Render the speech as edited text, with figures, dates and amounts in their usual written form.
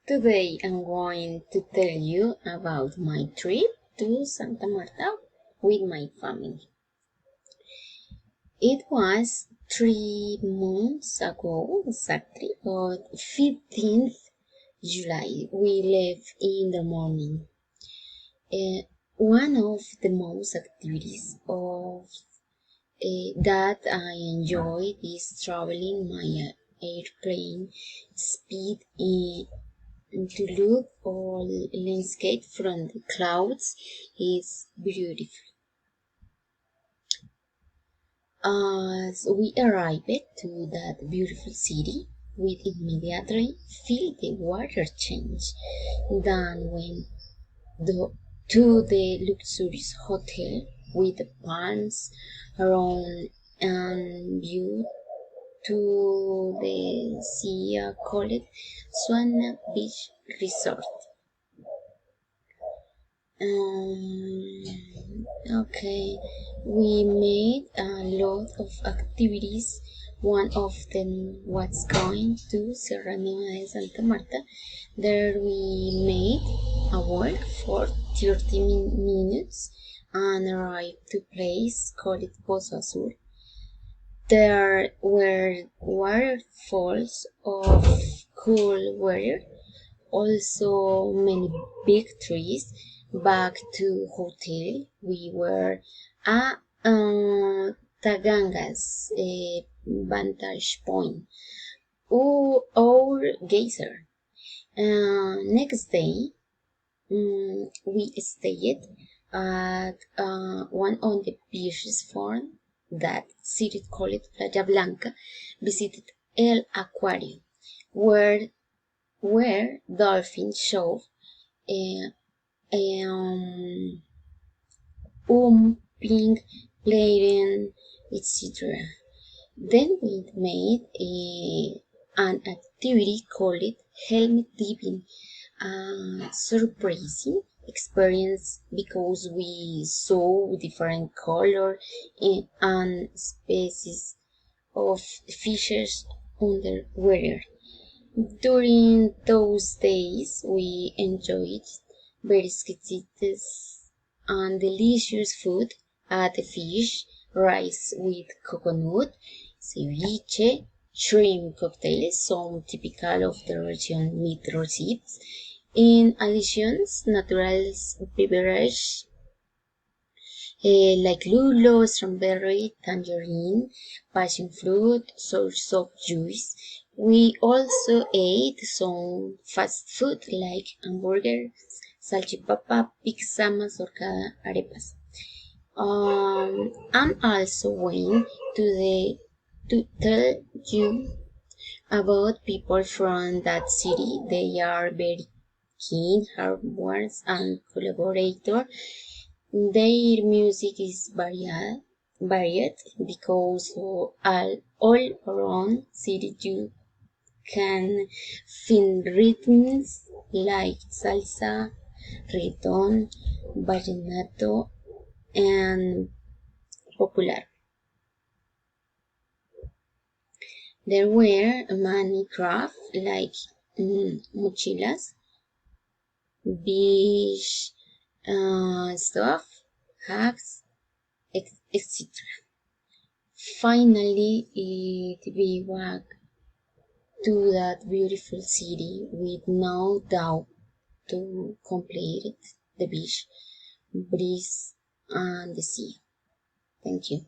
Today I'm going to tell you about my trip to Santa Marta with my family. It was 3 months ago exactly, on 15th July. We left in the morning. One of the most activities of that I enjoy is traveling my airplane speed to look all landscape from the clouds is beautiful. As we arrived to that beautiful city, we immediately feel the water change. Then went to the luxurious hotel with the palms around and view to the sea called Swana Beach Resort. Okay, we made a lot of activities. One of them was going to Sierra Nevada de Santa Marta. There we made a walk for 30 minutes and arrived to a place called Pozo Azul. There were waterfalls of cool water, also many big trees. Back to hotel, we were at Taganga's vantage point, our geyser. Next day, we stayed at one of the beaches from that city called Playa Blanca, visited El Aquario, where dolphins show uh, pumping, playing, etc. Then we made an activity called helmet dipping, a surprising experience because we saw different color and species of fishes underwater. During those days, we enjoyed very exquisite and delicious food at the fish, rice with coconut, ceviche, shrimp cocktails, some typical of the region meat recipes. In addition, natural beverage like lulo, strawberry, tangerine, passion fruit, source of juice. We also ate some fast food like hamburgers, salchipapa, pizza, mazorca, arepas. I'm also going to tell you about people from that city. They are very keen, hard workers, and collaborator. Their music is varied because all around city you can find rhythms like salsa, reggaeton, vallenato, and popular. There were many crafts like mochilas, beach stuff, hats, etc. Finally, we walked to that beautiful city with no doubt to complete the beach, breeze, and the sea. Thank you.